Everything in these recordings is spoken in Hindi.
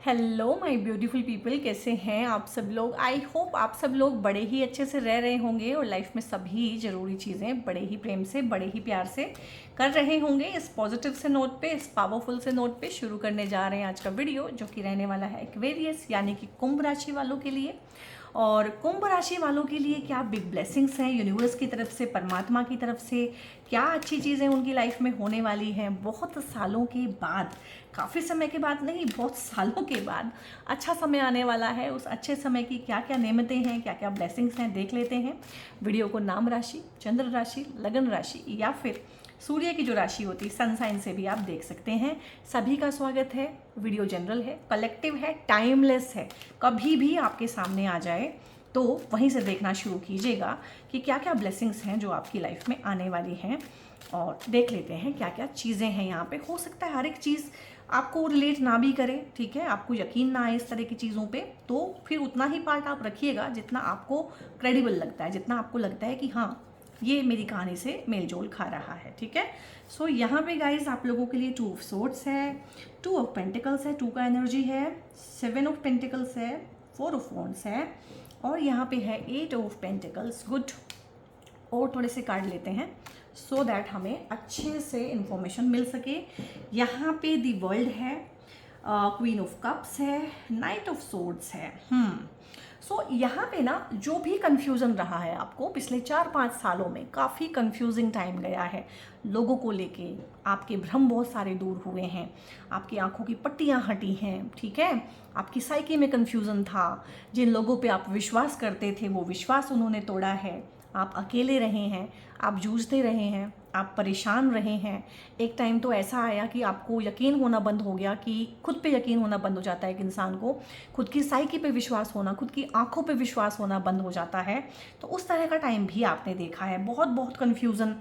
हेलो माय ब्यूटीफुल पीपल, कैसे हैं आप सब लोग। आई होप आप सब लोग बड़े ही अच्छे से रह रहे होंगे और लाइफ में सभी ज़रूरी चीज़ें बड़े ही प्रेम से, बड़े ही प्यार से कर रहे होंगे। इस पॉजिटिव से नोट पे, इस पावरफुल से नोट पे शुरू करने जा रहे हैं आज का वीडियो, जो कि रहने वाला है एक्वेरियस यानी कि कुंभ राशि वालों के लिए। और कुंभ राशि वालों के लिए क्या बिग ब्लेसिंग्स हैं यूनिवर्स की तरफ से, परमात्मा की तरफ से, क्या अच्छी चीज़ें उनकी लाइफ में होने वाली हैं बहुत सालों के बाद, काफ़ी समय के बाद नहीं, बहुत सालों के बाद अच्छा समय आने वाला है। उस अच्छे समय की क्या क्या नेमतें हैं, क्या क्या ब्लेसिंग्स हैं, देख लेते हैं। वीडियो को नाम राशि, चंद्र राशि, लगन राशि या फिर सूर्य की जो राशि होती है सन साइन से भी आप देख सकते हैं। सभी का स्वागत है। वीडियो जनरल है, कलेक्टिव है, टाइमलेस है, कभी भी आपके सामने आ जाए तो वहीं से देखना शुरू कीजिएगा कि क्या क्या ब्लेसिंग्स हैं जो आपकी लाइफ में आने वाली हैं। और देख लेते हैं क्या क्या चीज़ें हैं यहाँ पे। हो सकता है हर एक चीज़ आपको रिलेट ना भी करे, ठीक है, आपको यकीन ना आए इस तरह की चीज़ों पे, तो फिर उतना ही पार्ट आप रखिएगा जितना आपको क्रेडिबल लगता है, जितना आपको लगता है कि हाँ ये मेरी कहानी से मेल जोल खा रहा है, ठीक है। सो यहाँ पे गाइज आप लोगों के लिए 2 ऑफ सोर्ड्स है, 2 ऑफ पेंटिकल्स है, 2 का एनर्जी है, 7 ऑफ पेंटिकल्स है, 4 ऑफ वॉन्ड्स है, और यहाँ पे है 8 ऑफ पेंटिकल्स। गुड। और थोड़े से कार्ड लेते हैं सो दैट हमें अच्छे से इंफॉर्मेशन मिल सके। यहाँ पे दी वर्ल्ड है, क्वीन ऑफ कप्स है, नाइट ऑफ सोर्ड्स है। सो यहाँ पे ना जो भी कंफ्यूजन रहा है आपको पिछले 4-5 सालों में, काफ़ी कंफ्यूजिंग टाइम गया है लोगों को लेके, आपके भ्रम बहुत सारे दूर हुए हैं, आपकी आंखों की पट्टियाँ हटी हैं, ठीक है, आपकी साइकी में कंफ्यूजन था, जिन लोगों पे आप विश्वास करते थे वो विश्वास उन्होंने तोड़ा है, आप अकेले रहे हैं, आप जूझते रहे हैं, आप परेशान रहे हैं। एक टाइम तो ऐसा आया कि आपको यकीन होना बंद हो गया, कि खुद पे यकीन होना बंद हो जाता है, एक इंसान को खुद की साइकी पे विश्वास होना, खुद की आंखों पे विश्वास होना बंद हो जाता है। तो उस तरह का टाइम भी आपने देखा है। बहुत बहुत कन्फ्यूज़न,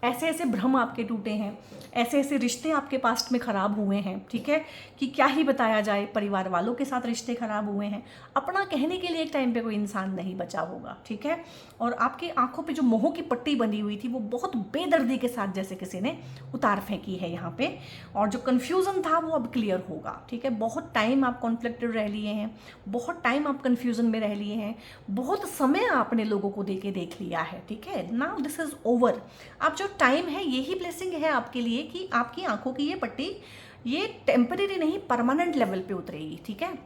ऐसे ऐसे भ्रम आपके टूटे हैं, ऐसे ऐसे रिश्ते आपके पास्ट में ख़राब हुए हैं, ठीक है, कि क्या ही बताया जाए। परिवार वालों के साथ रिश्ते ख़राब हुए हैं, अपना कहने के लिए एक टाइम पे कोई इंसान नहीं बचा होगा, ठीक है। और आपकी आंखों पे जो मोह की पट्टी बंधी हुई थी वो बहुत बेदर्दी के साथ जैसे किसी ने उतार फेंकी है यहाँ पे। और जो कन्फ्यूज़न था वो अब क्लियर होगा, ठीक है। बहुत टाइम आप कॉन्फ्लिक्टेड रह लिए हैं, बहुत टाइम आप कन्फ्यूज़न में रह लिए हैं, बहुत समय आपने लोगों को देख लिया है, ठीक है। Now this is over. अब जो टाइम है यही ब्लेसिंग है आपके लिए कि आपकी आंखों की ये पट्टी ये टेम्परेरी नहीं, परमानेंट लेवल पे उतरेगी, ठीक है।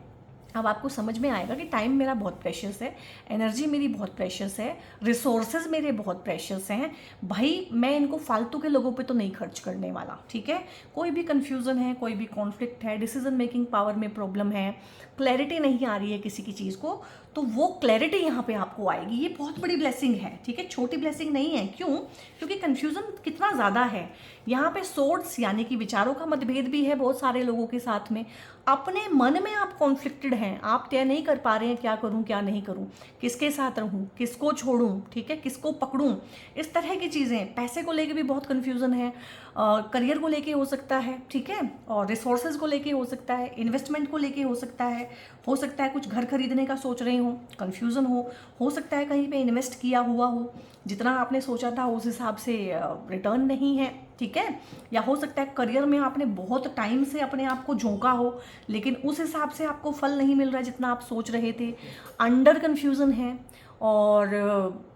अब आपको समझ में आएगा कि टाइम मेरा बहुत प्रेशियस है, एनर्जी मेरी बहुत प्रेशियस है, रिसोर्सेज मेरे बहुत प्रेशियस हैं भाई। मैं इनको फालतू के लोगों पे तो नहीं खर्च करने वाला, ठीक है। कोई भी कन्फ्यूज़न है, कोई भी कॉन्फ्लिक्ट है, डिसीजन मेकिंग पावर में प्रॉब्लम है, क्लैरिटी नहीं आ रही है किसी की चीज़ को, तो वो क्लैरिटी यहाँ पे आपको आएगी। ये बहुत बड़ी ब्लेसिंग है, ठीक है, छोटी ब्लेसिंग नहीं है। क्यों? क्योंकि कन्फ्यूज़न कितना ज़्यादा है यहाँ पे। सोर्ड्स यानी कि विचारों का मतभेद भी है बहुत सारे लोगों के साथ में। अपने मन में आप कॉन्फ्लिक्टेड हैं, आप तय नहीं कर पा रहे हैं क्या करूं क्या नहीं करूं, किसके साथ रहूं, किसको छोड़ूं, ठीक है, किसको पकड़ूं, इस तरह की चीज़ें। पैसे को लेके भी बहुत कन्फ्यूज़न है, करियर को लेके हो सकता है, ठीक है, और रिसोर्सेज को लेके हो सकता है, इन्वेस्टमेंट को लेके हो सकता है कुछ घर खरीदने का सोच रहे हो, कन्फ्यूज़न हो सकता है कहीं पे इन्वेस्ट किया हुआ हो, जितना आपने सोचा था उस हिसाब से रिटर्न नहीं है, ठीक है। या हो सकता है करियर में आपने बहुत टाइम से अपने आप को झोंका हो, लेकिन उस हिसाब से आपको फल नहीं मिल रहा है जितना आप सोच रहे थे। अंडर कन्फ्यूज़न है और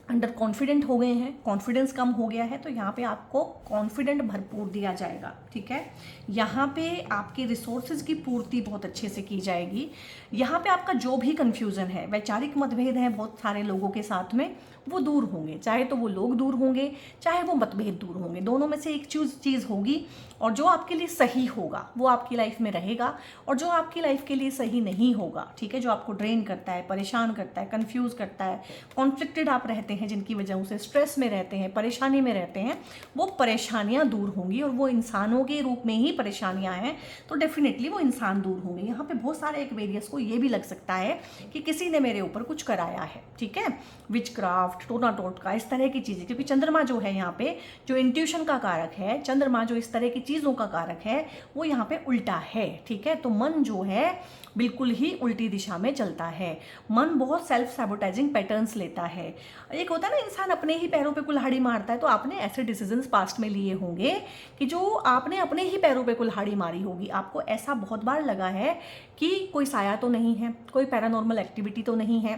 अंडर कॉन्फिडेंट हो गए हैं, कॉन्फिडेंस कम हो गया है, तो यहाँ पे आपको कॉन्फिडेंट भरपूर दिया जाएगा, ठीक है। यहाँ पे आपके रिसोर्सेज की पूर्ति बहुत अच्छे से की जाएगी। यहाँ पे आपका जो भी कन्फ्यूज़न है, वैचारिक मतभेद है बहुत सारे लोगों के साथ में, वो दूर होंगे। चाहे तो वो लोग दूर होंगे, चाहे वो मतभेद दूर होंगे, दोनों में से एक चीज़ होगी। और जो आपके लिए सही होगा वो आपकी लाइफ में रहेगा, और जो आपकी लाइफ के लिए सही नहीं होगा, ठीक है, जो आपको ड्रेन करता है, परेशान करता है, कंफ्यूज करता है, कॉन्फ्लिक्टेड आप रहते हैं, जिनकी वजह से स्ट्रेस में रहते हैं, परेशानी में रहते हैं, वो परेशानियां दूर होंगी। और वो इंसानों के रूप में ही परेशानियां हैं, तो डेफिनेटली वो इंसान दूर होंगे। यहाँ पे बहुत सारे एक्वेरियस को ये भी लग सकता है कि किसी ने मेरे ऊपर कुछ कराया है, ठीक है, विच क्राफ्ट, सॉफ्ट, टोना टोटका, इस तरह की चीज़ें, क्योंकि चंद्रमा जो है यहाँ पे जो इंट्यूशन का कारक है, चंद्रमा जो इस तरह की चीज़ों का कारक है, वो यहाँ पे उल्टा है। ठीक है, तो मन जो है बिल्कुल ही उल्टी दिशा में चलता है। मन बहुत सेल्फ सैबोटाइजिंग पैटर्न्स लेता है। एक होता है ना इंसान अपने ही पैरों पे कुल्हाड़ी मारता है, तो आपने ऐसे डिसीजंस पास्ट में लिए होंगे कि जो आपने अपने ही पैरों पे कुल्हाड़ी मारी होगी। आपको ऐसा बहुत बार लगा है कि कोई साया तो नहीं है, कोई पैरानॉर्मल एक्टिविटी तो नहीं है,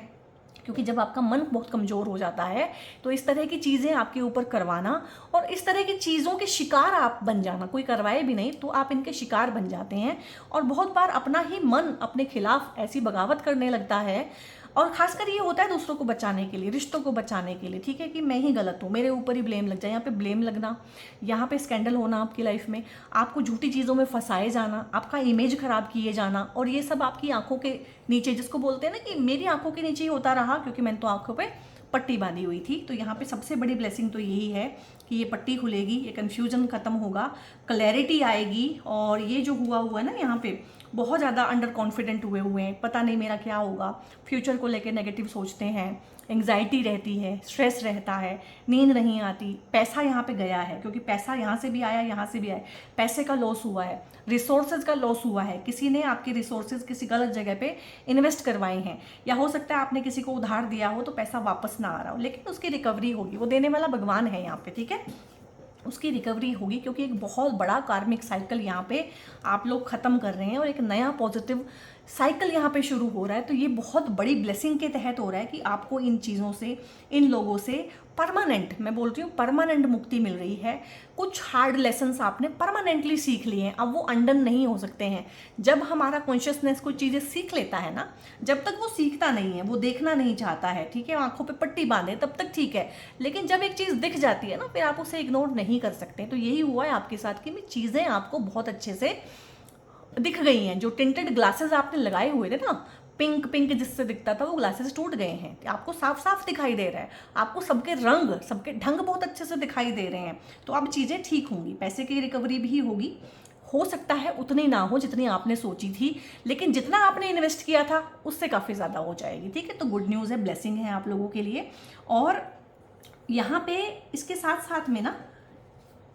क्योंकि जब आपका मन बहुत कमज़ोर हो जाता है तो इस तरह की चीज़ें आपके ऊपर करवाना और इस तरह की चीज़ों के शिकार आप बन जाना, कोई करवाए भी नहीं तो आप इनके शिकार बन जाते हैं। और बहुत बार अपना ही मन अपने खिलाफ ऐसी बगावत करने लगता है, और खासकर ये होता है दूसरों को बचाने के लिए, रिश्तों को बचाने के लिए। ठीक है, कि मैं ही गलत हूँ, मेरे ऊपर ही ब्लेम लग जाए। यहाँ पे ब्लेम लगना, यहाँ पे स्कैंडल होना आपकी लाइफ में, आपको झूठी चीज़ों में फंसाए जाना, आपका इमेज खराब किए जाना, और ये सब आपकी आंखों के नीचे, जिसको बोलते हैं ना कि मेरी आंखों के नीचे ही होता रहा, क्योंकि मैंने तो आंखों पे पट्टी बांधी हुई थी। तो यहाँ पे सबसे बड़ी ब्लेसिंग तो यही है कि ये पट्टी खुलेगी, ये कन्फ्यूजन खत्म होगा, क्लैरिटी आएगी। और ये जो हुआ ना यहाँ पे बहुत ज़्यादा अंडर कॉन्फिडेंट हुए हैं, पता नहीं मेरा क्या होगा, फ्यूचर को लेकर नेगेटिव सोचते हैं, एंग्जाइटी रहती है, स्ट्रेस रहता है, नींद नहीं आती। पैसा यहाँ पे गया है, क्योंकि पैसा यहाँ से भी आया, यहाँ से भी आया, पैसे का लॉस हुआ है, रिसोर्सेज का लॉस हुआ है, किसी ने आपके रिसोर्सेज किसी गलत जगह पे इन्वेस्ट करवाए हैं, या हो सकता है आपने किसी को उधार दिया हो तो पैसा वापस ना आ रहा हो, लेकिन उसकी रिकवरी होगी। वो देने वाला भगवान है यहाँ पे, ठीक है, उसकी रिकवरी होगी, क्योंकि एक बहुत बड़ा कार्मिक साइकिल यहाँ पे आप लोग ख़त्म कर रहे हैं और एक नया पॉजिटिव साइकिल यहाँ पे शुरू हो रहा है। तो ये बहुत बड़ी ब्लेसिंग के तहत हो रहा है कि आपको इन चीज़ों से, इन लोगों से परमानेंट, मैं बोल रही हूँ परमानेंट मुक्ति मिल रही है। कुछ हार्ड लेसन्स आपने परमानेंटली सीख लिए हैं, अब वो अनडन नहीं हो सकते हैं। जब हमारा कॉन्शियसनेस कुछ चीज़ें सीख लेता है ना, जब तक वो सीखता नहीं है, वो देखना नहीं चाहता है, ठीक है, आंखों पे पट्टी बांधे तब तक ठीक है, लेकिन जब एक चीज़ दिख जाती है ना, फिर आप उसे इग्नोर नहीं कर सकते। तो यही हुआ है आपके साथ कि चीज़ें आपको बहुत अच्छे से दिख गई हैं। जो टिंटेड ग्लासेस आपने लगाए हुए थे ना, पिंक पिंक जिससे दिखता था, वो ग्लासेस टूट गए हैं, आपको साफ साफ दिखाई दे रहा है, आपको सबके रंग, सबके ढंग बहुत अच्छे से दिखाई दे रहे हैं। तो अब चीज़ें ठीक होंगी, पैसे की रिकवरी भी होगी। हो सकता है उतनी ना हो जितनी आपने सोची थी, लेकिन जितना आपने इन्वेस्ट किया था उससे काफ़ी ज़्यादा हो जाएगी। ठीक है, तो गुड न्यूज़ है, ब्लेसिंग है आप लोगों के लिए। और यहाँ पे इसके साथ साथ में ना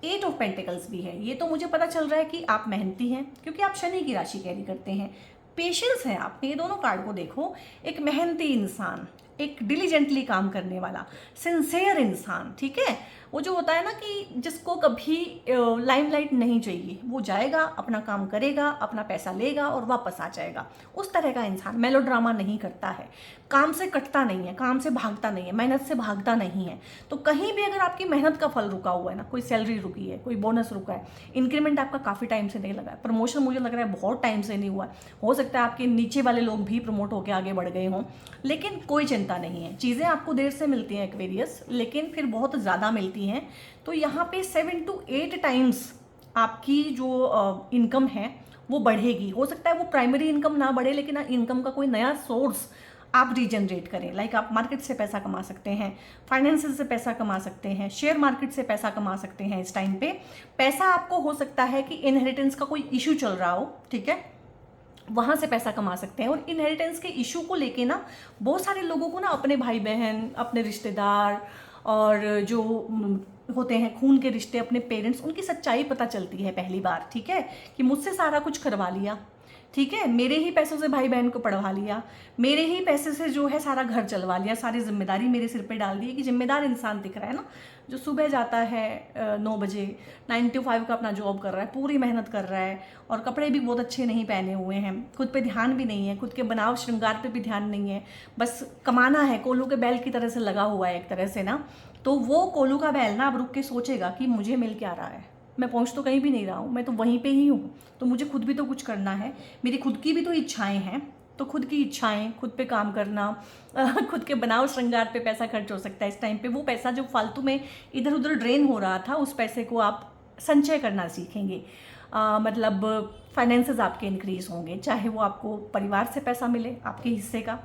8 ऑफ पेंटिकल्स भी है। ये तो मुझे पता चल रहा है कि आप मेहनती हैं, क्योंकि आप शनि की राशि कैरी करते हैं। पेशेंस है आप, ये दोनों कार्ड को देखो, एक मेहनती इंसान, एक डिलीजेंटली काम करने वाला, सिंसियर इंसान। ठीक है, वो जो होता है ना कि जिसको कभी लाइमलाइट नहीं चाहिए, वो जाएगा, अपना काम करेगा, अपना पैसा लेगा और वापस आ जाएगा, उस तरह का इंसान। मेलोड्रामा नहीं करता है, काम से कटता नहीं है, काम से भागता नहीं है, मेहनत से भागता नहीं है। तो कहीं भी अगर आपकी मेहनत का फल रुका हुआ है ना, कोई सैलरी रुकी है, कोई बोनस रुका है, इंक्रीमेंट आपका काफ़ी टाइम से नहीं लगा है, प्रमोशन मुझे लग रहा है बहुत टाइम से नहीं हुआ है, हो सकता है आपके नीचे वाले लोग भी प्रमोट होकर आगे बढ़ गए हों, लेकिन कोई चिंता नहीं है, चीज़ें आपको देर से मिलती हैं एक्वेरियस, लेकिन फिर बहुत ज़्यादा मिलती हैं। तो यहाँ पे 7 to 8 टाइम्स आपकी जो इनकम है वो बढ़ेगी। हो सकता है वो प्राइमरी इनकम ना बढ़े, लेकिन इनकम का कोई नया सोर्स आप रीजनरेट करें। लाइक आप मार्केट से पैसा कमा सकते हैं, फाइनेंस से पैसा कमा सकते हैं, शेयर मार्केट से पैसा कमा सकते हैं। इस टाइम पे पैसा आपको हो सकता है कि इनहेरिटेंस का कोई इशू चल रहा हो, ठीक है, वहाँ से पैसा कमा सकते हैं। और इनहेरिटेंस के इशू को लेके ना बहुत सारे लोगों को ना अपने भाई बहन, अपने रिश्तेदार और जो होते हैं खून के रिश्ते, अपने पेरेंट्स, उनकी सच्चाई पता चलती है पहली बार। ठीक है, कि मुझसे सारा कुछ करवा लिया, ठीक है, मेरे ही पैसों से भाई बहन को पढ़वा लिया, मेरे ही पैसे से जो है सारा घर चलवा लिया, सारी जिम्मेदारी मेरे सिर पे डाल दी। कि जिम्मेदार इंसान दिख रहा है ना, जो सुबह जाता है 9 बजे, 9 to 5 का अपना जॉब कर रहा है, पूरी मेहनत कर रहा है, और कपड़े भी बहुत अच्छे नहीं पहने हुए हैं, खुद पे ध्यान भी नहीं है, खुद के बनाव श्रृंगार पे भी ध्यान नहीं है, बस कमाना है, कोल्हू के बैल की तरह से लगा हुआ है एक तरह से ना। तो वो कोल्हू का बैल ना अब रुक के सोचेगा कि मुझे मिल क्या रहा है, मैं पहुंच तो कहीं भी नहीं रहा हूँ, मैं तो वहीं पे ही हूँ, तो मुझे खुद भी तो कुछ करना है, मेरी खुद की भी तो इच्छाएं हैं। तो खुद की इच्छाएं, खुद पे काम करना, खुद के बनाव श्रृंगार पे पैसा खर्च हो सकता है इस टाइम पे। वो पैसा जो फालतू में इधर उधर ड्रेन हो रहा था, उस पैसे को आप संचय करना सीखेंगे। मतलब फाइनेंसेस आपके इंक्रीज होंगे, चाहे वो आपको परिवार से पैसा मिले आपके हिस्से का,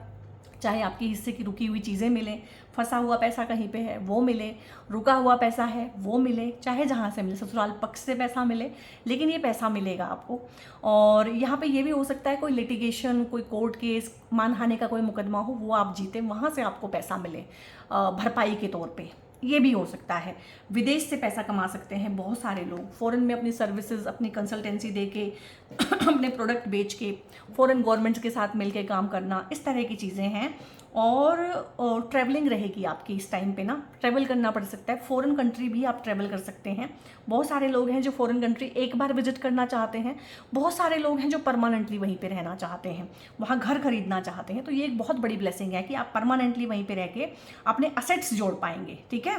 चाहे आपकी हिस्से की रुकी हुई चीज़ें मिलें, फंसा हुआ पैसा कहीं पे है वो मिले, रुका हुआ पैसा है वो मिले, चाहे जहाँ से मिले, ससुराल पक्ष से पैसा मिले, लेकिन ये पैसा मिलेगा आपको। और यहाँ पे ये भी हो सकता है कोई लिटिगेशन, कोई कोर्ट केस, मानहानि का कोई मुकदमा हो, वो आप जीते, वहाँ से आपको पैसा मिले भरपाई के तौर पे, ये भी हो सकता है। विदेश से पैसा कमा सकते हैं बहुत सारे लोग, फ़ॉरेन में अपनी सर्विसेज, अपनी कंसल्टेंसी दे के अपने प्रोडक्ट बेच के, फ़ॉरेन गवर्नमेंट्स के साथ मिलके काम करना, इस तरह की चीज़ें हैं। और ट्रैवलिंग रहेगी आपकी इस टाइम पे ना, ट्रैवल करना पड़ सकता है, फ़ॉरेन कंट्री भी आप ट्रैवल कर सकते हैं। बहुत सारे लोग हैं जो फ़ॉरेन कंट्री एक बार विजिट करना चाहते हैं, बहुत सारे लोग हैं जो परमानेंटली वहीं पे रहना चाहते हैं, वहाँ घर खरीदना चाहते हैं। तो ये एक बहुत बड़ी ब्लेसिंग है कि आप परमानेंटली वहीं पे रह के अपने असेट्स जोड़ पाएंगे, ठीक है।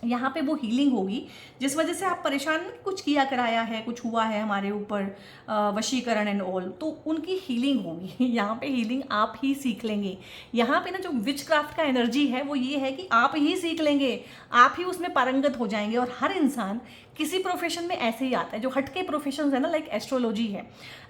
यहाँ पे वो हीलिंग होगी जिस वजह से आप परेशान, कुछ किया कराया है, कुछ हुआ है हमारे ऊपर, वशीकरण एंड ऑल, तो उनकी हीलिंग होगी। यहाँ पे हीलिंग आप ही सीख लेंगे। यहाँ पे ना जो विच क्राफ्ट का एनर्जी है वो ये है कि आप ही सीख लेंगे, आप ही उसमें पारंगत हो जाएंगे। और हर इंसान किसी प्रोफेशन में ऐसे ही आता है, जो हटके प्रोफेशन है ना, लाइक एस्ट्रोलॉजी है।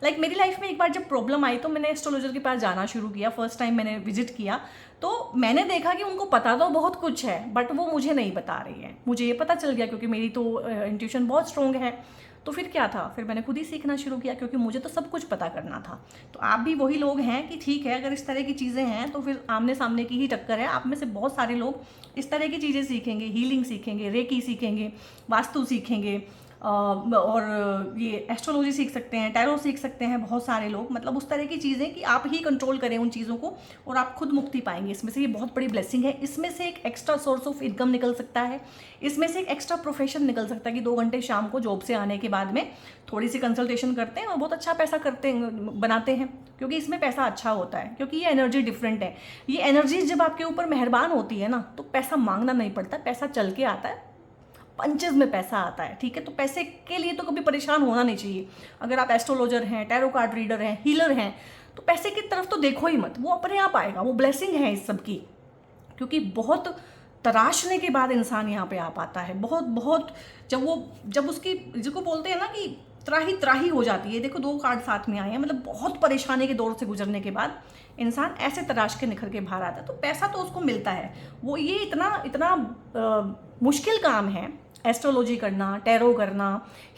लाइक मेरी लाइफ में एक बार जब प्रॉब्लम आई तो मैंने एस्ट्रोलॉजर के पास जाना शुरू किया, फर्स्ट टाइम मैंने विजिट किया, तो मैंने देखा कि उनको पता तो बहुत कुछ है बट वो मुझे नहीं बता रही है। मुझे ये पता चल गया क्योंकि मेरी तो इंट्यूशन बहुत स्ट्रॉन्ग है। तो फिर क्या था, फिर मैंने खुद ही सीखना शुरू किया क्योंकि मुझे तो सब कुछ पता करना था। तो आप भी वही लोग हैं कि ठीक है, अगर इस तरह की चीज़ें हैं तो फिर आमने सामने की ही टक्कर है। आप में से बहुत सारे लोग इस तरह की चीज़ें सीखेंगे, हीलिंग सीखेंगे, रेकी सीखेंगे, वास्तु सीखेंगे, और ये एस्ट्रोलॉजी सीख सकते हैं, टैरो सीख सकते हैं बहुत सारे लोग। मतलब उस तरह की चीज़ें कि आप ही कंट्रोल करें उन चीज़ों को और आप खुद मुक्ति पाएंगे। इसमें से ये बहुत बड़ी ब्लेसिंग है। इसमें से एक एक्स्ट्रा सोर्स ऑफ इनकम निकल सकता है, इसमें से एक एक्स्ट्रा प्रोफेशन निकल सकता है कि 2 घंटे शाम को जॉब से आने के बाद में थोड़ी सी कंसल्टेशन करते हैं और बहुत अच्छा पैसा बनाते हैं, क्योंकि इसमें पैसा अच्छा होता है, क्योंकि ये एनर्जी डिफरेंट है। ये एनर्जी जब आपके ऊपर मेहरबान होती है ना, तो पैसा मांगना नहीं पड़ता, पैसा चल के आता है, पंचेज में पैसा आता है, ठीक है। तो पैसे के लिए तो कभी परेशान होना नहीं चाहिए। अगर आप एस्ट्रोलॉजर हैं, टैरो कार्ड रीडर हैं, हीलर हैं, तो पैसे की तरफ तो देखो ही मत, वो अपने आप आएगा, वो ब्लेसिंग है इस सब की। क्योंकि बहुत तराशने के बाद इंसान यहाँ पे आ पाता है। बहुत जब उसकी, जिसको बोलते हैं ना कि त्राही त्राही हो जाती है। देखो 2 कार्ड साथ में आए हैं, मतलब बहुत परेशानी के दौर से गुजरने के बाद इंसान ऐसे तराश के निखर के बाहर आता है, तो पैसा तो उसको मिलता है। वो ये इतना मुश्किल काम है, एस्ट्रोलॉजी करना, टैरो करना,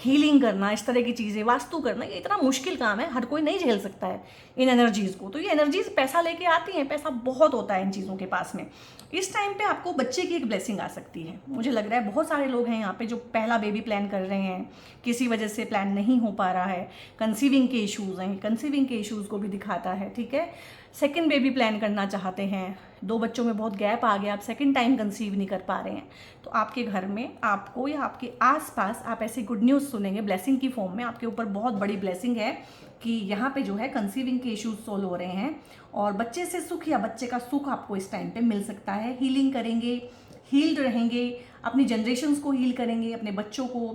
हीलिंग करना, इस तरह की चीज़ें, वास्तु करना, ये इतना मुश्किल काम है, हर कोई नहीं झेल सकता है इन एनर्जीज़ को। तो ये एनर्जीज पैसा लेके आती हैं, पैसा बहुत होता है इन चीज़ों के पास में। इस टाइम पे आपको बच्चे की एक ब्लेसिंग आ सकती है। मुझे लग रहा है बहुत सारे लोग हैं यहाँ पे जो पहला बेबी प्लान कर रहे हैं, किसी वजह से प्लान नहीं हो पा रहा है, कंसीविंग के इश्यूज़ हैं, कंसीविंग के इश्यूज़ को भी दिखाता है, ठीक है। सेकंड बेबी प्लान करना चाहते हैं, 2 बच्चों में बहुत गैप आ गया, आप सेकंड टाइम कंसीव नहीं कर पा रहे हैं, तो आपके घर में आपको या आपके आसपास आप ऐसी गुड न्यूज़ सुनेंगे ब्लेसिंग की फॉर्म में। आपके ऊपर बहुत बड़ी ब्लेसिंग है कि यहाँ पे जो है कंसीविंग के इश्यूज सोल्व हो रहे हैं और बच्चे से सुख या बच्चे का सुख आपको इस टाइम पे मिल सकता है। हीलिंग करेंगे, हील्ड रहेंगे, अपनी जनरेशन्स को हील करेंगे, अपने बच्चों को,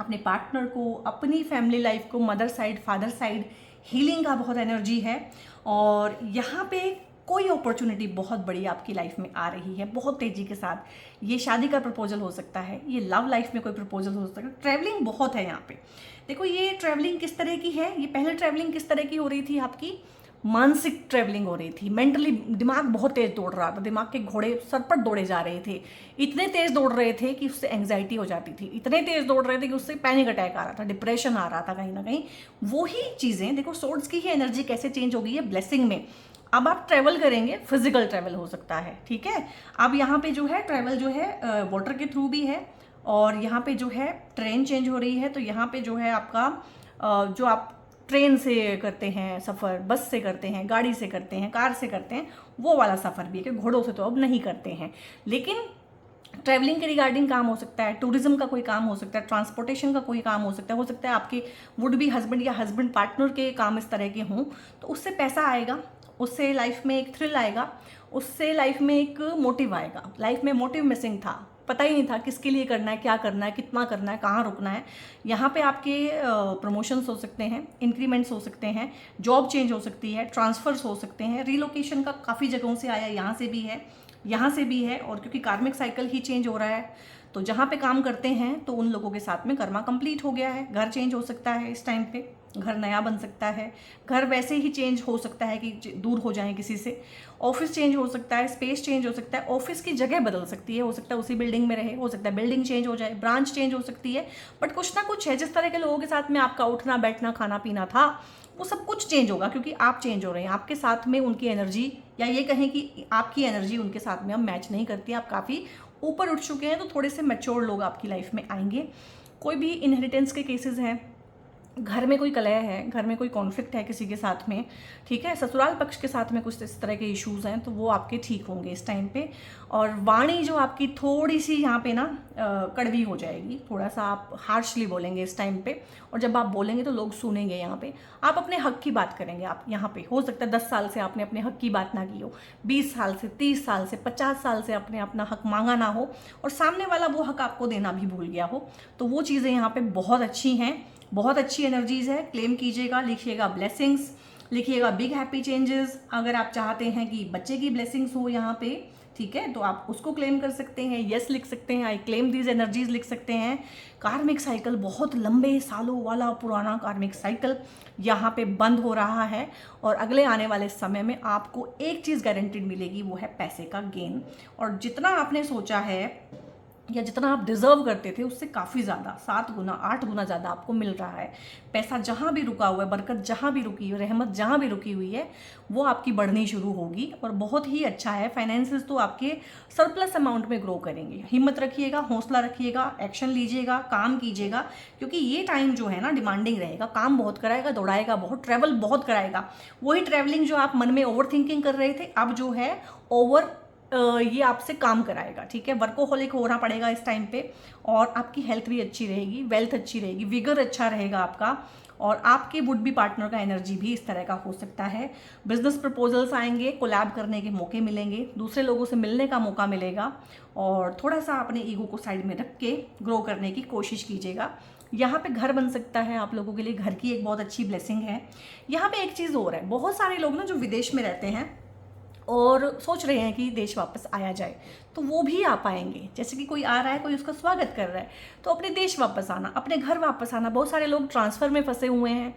अपने पार्टनर को, अपनी फैमिली लाइफ को, mother side, father side, healing का बहुत एनर्जी है। और यहाँ पे कोई अपॉर्चुनिटी बहुत बड़ी आपकी लाइफ में आ रही है बहुत तेज़ी के साथ। ये शादी का प्रपोजल हो सकता है, ये लव लाइफ में कोई प्रपोजल हो सकता है, ट्रैवलिंग बहुत है यहाँ पे। देखो ये ट्रैवलिंग किस तरह की है, ये पहले ट्रैवलिंग किस तरह की हो रही थी, आपकी मानसिक ट्रैवलिंग हो रही थी। मेंटली दिमाग बहुत तेज़ दौड़ रहा था, दिमाग के घोड़े सरपट दौड़े जा रहे थे, इतने तेज़ दौड़ रहे थे कि उससे एंग्जाइटी हो जाती थी, इतने तेज़ दौड़ रहे थे कि उससे पैनिक अटैक आ रहा था, डिप्रेशन आ रहा था कहीं ना कहीं। वही चीज़ें देखो, सोर्स की ही एनर्जी कैसे चेंज हो गई है ब्लेसिंग में। अब आप ट्रैवल करेंगे, फिजिकल ट्रैवल हो सकता है, ठीक है। अब यहाँ पे जो है ट्रैवल जो है वाटर के थ्रू भी है, और यहाँ पे जो है ट्रेन चेंज हो रही है। तो यहाँ पे जो है आपका जो आप ट्रेन से करते हैं सफ़र, बस से करते हैं, गाड़ी से करते हैं, कार से करते हैं, वो वाला सफ़र भी है कि घोड़ों से तो अब नहीं करते हैं। लेकिन ट्रैवलिंग के रिगार्डिंग काम हो सकता है, टूरिज्म का कोई काम हो सकता है, ट्रांसपोर्टेशन का कोई काम हो सकता है आपके वुड बी हस्बैंड या हस्बैंड पार्टनर के काम इस तरह के हों, तो उससे पैसा आएगा, उससे लाइफ में एक थ्रिल आएगा, उससे लाइफ में एक मोटिव आएगा। लाइफ में मोटिव मिसिंग था, पता ही नहीं था किसके लिए करना है, क्या करना है, कितना करना है, कहाँ रुकना है। यहाँ पे आपके प्रमोशंस हो सकते हैं, इंक्रीमेंट्स हो सकते हैं, जॉब चेंज हो सकती है, ट्रांसफर्स हो सकते हैं, रीलोकेशन का काफ़ी जगहों से आया, यहाँ से भी है, यहाँ से भी है। और क्योंकि कार्मिक साइकिल ही चेंज हो रहा है, तो जहाँ पे काम करते हैं तो उन लोगों के साथ में कर्मा कंप्लीट हो गया है। घर चेंज हो सकता है इस टाइम पे, घर नया बन सकता है, घर वैसे ही चेंज हो सकता है कि दूर हो जाए किसी से, ऑफिस चेंज हो सकता है, स्पेस चेंज हो सकता है, ऑफिस की जगह बदल सकती है, हो सकता है उसी बिल्डिंग में रहे, हो सकता है बिल्डिंग चेंज हो जाए, ब्रांच चेंज हो सकती है, बट कुछ ना कुछ है। जिस तरह के लोगों के साथ में आपका उठना बैठना खाना पीना था वो सब कुछ चेंज होगा, क्योंकि आप चेंज हो रहे हैं। आपके साथ में उनकी एनर्जी, या ये कहें कि आपकी एनर्जी उनके साथ में अब मैच नहीं करती, आप काफ़ी ऊपर उठ चुके हैं, तो थोड़े से मैच्योर लोग आपकी लाइफ में आएंगे। कोई भी इनहेरिटेंस के केसेस हैं, घर में कोई कलह है, घर में कोई कॉन्फ्लिक्ट है किसी के साथ में, ठीक है, ससुराल पक्ष के साथ में कुछ इस तरह के इश्यूज़ हैं, तो वो आपके ठीक होंगे इस टाइम पे। और वाणी जो आपकी थोड़ी सी यहाँ पे ना कड़वी हो जाएगी, थोड़ा सा आप हार्शली बोलेंगे इस टाइम पे, और जब आप बोलेंगे तो लोग सुनेंगे। यहाँ पे आप अपने हक की बात करेंगे। आप यहाँ पे हो सकता है 10 साल से आपने अपने हक की बात ना की हो, 20 साल से, 30 साल से, 50 साल से आपने अपना हक मांगा ना हो, और सामने वाला वो हक आपको देना भी भूल गया हो, तो वो चीज़ें यहाँ पे बहुत अच्छी हैं, बहुत अच्छी एनर्जीज है। क्लेम कीजिएगा, लिखिएगा ब्लेसिंग्स, लिखिएगा बिग हैप्पी चेंजेस। अगर आप चाहते हैं कि बच्चे की ब्लेसिंग्स हो यहाँ पे, ठीक है, तो आप उसको क्लेम कर सकते हैं, यस लिख सकते हैं, आई क्लेम दीज एनर्जीज लिख सकते हैं। कार्मिक साइकिल, बहुत लंबे सालों वाला पुराना कार्मिक साइकिल यहाँ पे बंद हो रहा है, और अगले आने वाले समय में आपको एक चीज़ गारंटीड मिलेगी, वो है पैसे का गेन। और जितना आपने सोचा है या जितना आप डिज़र्व करते थे उससे काफ़ी ज़्यादा, 7 गुना 8 गुना ज़्यादा आपको मिल रहा है। पैसा जहाँ भी रुका हुआ है, बरकत जहाँ भी रुकी है, रहमत जहाँ भी रुकी हुई है, वो आपकी बढ़नी शुरू होगी, और बहुत ही अच्छा है। फाइनेंसेस तो आपके सरप्लस अमाउंट में ग्रो करेंगे। हिम्मत रखिएगा, हौसला रखिएगा, एक्शन लीजिएगा, काम कीजिएगा, क्योंकि ये टाइम जो है ना डिमांडिंग रहेगा, काम बहुत कराएगा, दौड़ाएगा बहुत, ट्रैवल बहुत कराएगा। वही ट्रैवलिंग जो आप मन में ओवर थिंकिंग कर रहे थे, अब जो है ओवर ये आपसे काम कराएगा, ठीक है। वर्कोहोलिक होना पड़ेगा इस टाइम पे, और आपकी हेल्थ भी अच्छी रहेगी, वेल्थ अच्छी रहेगी, विगर अच्छा रहेगा आपका, और आपके वुड बी पार्टनर का एनर्जी भी इस तरह का हो सकता है। बिजनेस प्रपोजल्स आएंगे, कोलैब करने के मौके मिलेंगे, दूसरे लोगों से मिलने का मौका मिलेगा, और थोड़ा सा अपने ईगो को साइड में रख के ग्रो करने की कोशिश कीजिएगा। यहाँ पे घर बन सकता है आप लोगों के लिए, घर की एक बहुत अच्छी ब्लेसिंग है। यहाँ पे एक चीज़ और है, बहुत सारे लोग ना जो विदेश में रहते हैं और सोच रहे हैं कि देश वापस आया जाए, तो वो भी आ पाएंगे। जैसे कि कोई आ रहा है, कोई उसका स्वागत कर रहा है, तो अपने देश वापस आना, अपने घर वापस आना। बहुत सारे लोग ट्रांसफ़र में फंसे हुए हैं,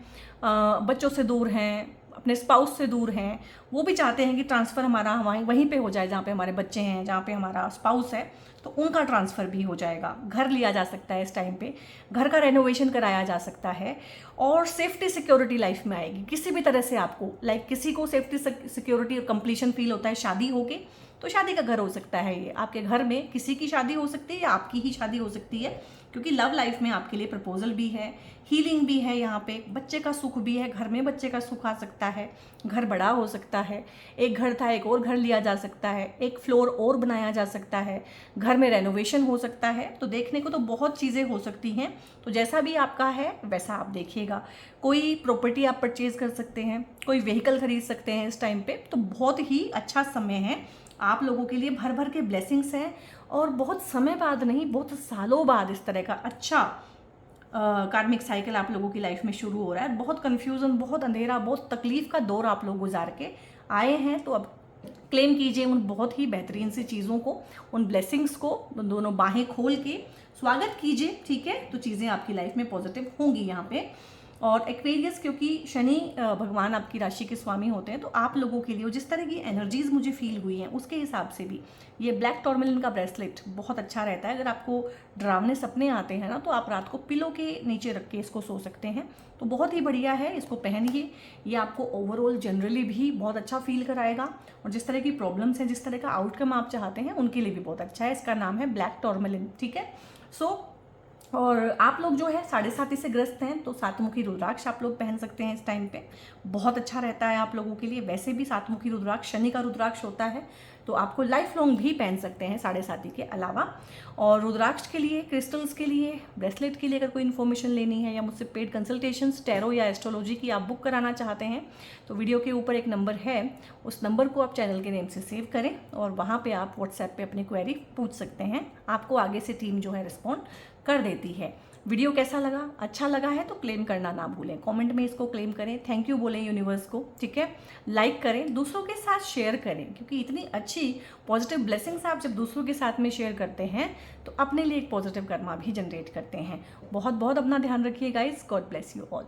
बच्चों से दूर हैं, अपने स्पाउस से दूर हैं, वो भी चाहते हैं कि ट्रांसफ़र हमारा वहीं पे हो जाए जहाँ पे हमारे बच्चे हैं, जहाँ पे हमारा स्पाउस है, तो उनका ट्रांसफ़र भी हो जाएगा। घर लिया जा सकता है इस टाइम पे, घर का रेनोवेशन कराया जा सकता है, और सेफ्टी सिक्योरिटी लाइफ में आएगी किसी भी तरह से आपको। लाइक किसी को सेफ्टी सिक्योरिटी और कंप्लीशन फील होता है शादी होके, तो शादी का घर हो सकता है ये। आपके घर में किसी की शादी हो सकती है या आपकी ही शादी हो सकती है, क्योंकि लव लाइफ में आपके लिए प्रपोजल भी है, हीलिंग भी है, यहाँ पे बच्चे का सुख भी है, घर में बच्चे का सुख आ सकता है, घर बड़ा हो सकता है, एक घर था एक और घर लिया जा सकता है, एक फ्लोर और बनाया जा सकता है, घर में रेनोवेशन हो सकता है। तो देखने को तो बहुत चीज़ें हो सकती हैं, तो जैसा भी आपका है वैसा आप देखिएगा। कोई प्रॉपर्टी आप परचेज कर सकते हैं, कोई व्हीकल खरीद सकते हैं इस टाइम पे, तो बहुत ही अच्छा समय है आप लोगों के लिए। भर भर के ब्लेसिंग्स हैं, और बहुत समय बाद नहीं, बहुत सालों बाद इस तरह का अच्छा कार्मिक साइकिल आप लोगों की लाइफ में शुरू हो रहा है। बहुत कन्फ्यूज़न, बहुत अंधेरा, बहुत तकलीफ का दौर आप लोग गुजार के आए हैं, तो अब क्लेम कीजिए उन बहुत ही बेहतरीन सी चीज़ों को, उन ब्लेसिंग्स को, दोनों बाहें खोल के स्वागत कीजिए, ठीक है। तो चीज़ें आपकी लाइफ में पॉजिटिव होंगी यहाँ पे। और एक्वेरियस, क्योंकि शनि भगवान आपकी राशि के स्वामी होते हैं, तो आप लोगों के लिए जिस तरह की एनर्जीज मुझे फील हुई हैं उसके हिसाब से भी ये ब्लैक टॉर्मेलिन का ब्रेसलेट बहुत अच्छा रहता है। अगर आपको डरावने सपने आते हैं ना, तो आप रात को पिलो के नीचे रख के इसको सो सकते हैं, तो बहुत ही बढ़िया है, इसको पहनिए। ये आपको ओवरऑल जनरली भी बहुत अच्छा फील कराएगा, और जिस तरह की प्रॉब्लम्स हैं, जिस तरह का आउटकम आप चाहते हैं, उनके लिए भी बहुत अच्छा है। इसका नाम है ब्लैक टॉर्मेलिन, ठीक है। और आप लोग जो है 7.5 से ग्रस्त हैं, तो 7मुखी रुद्राक्ष आप लोग पहन सकते हैं इस टाइम पे, बहुत अच्छा रहता है आप लोगों के लिए। वैसे भी 7मुखी रुद्राक्ष शनि का रुद्राक्ष होता है, तो आपको लाइफ लॉन्ग भी पहन सकते हैं 7.5 के अलावा। और रुद्राक्ष के लिए, क्रिस्टल्स के लिए, ब्रेसलेट के लिए अगर कोई इन्फॉर्मेशन लेनी है, या मुझसे पेड कंसल्टेशंस टैरो या एस्ट्रोलॉजी की आप बुक कराना चाहते हैं, तो वीडियो के ऊपर एक नंबर है, उस नंबर को आप चैनल के नेम से सेव करें, और वहाँ पे आप व्हाट्सएप पे अपनी क्वेरी पूछ सकते हैं। आपको आगे से टीम जो है रिस्पॉन्ड कर देती है। वीडियो कैसा लगा, अच्छा लगा है तो क्लेम करना ना भूलें, कमेंट में इसको क्लेम करें, थैंक यू बोलें यूनिवर्स को, ठीक है। लाइक करें, दूसरों के साथ शेयर करें, क्योंकि इतनी अच्छी पॉजिटिव ब्लेसिंग्स आप जब दूसरों के साथ में शेयर करते हैं तो अपने लिए एक पॉजिटिव कर्मा भी जनरेट करते हैं। बहुत बहुत अपना ध्यान रखिए guys, God bless you all.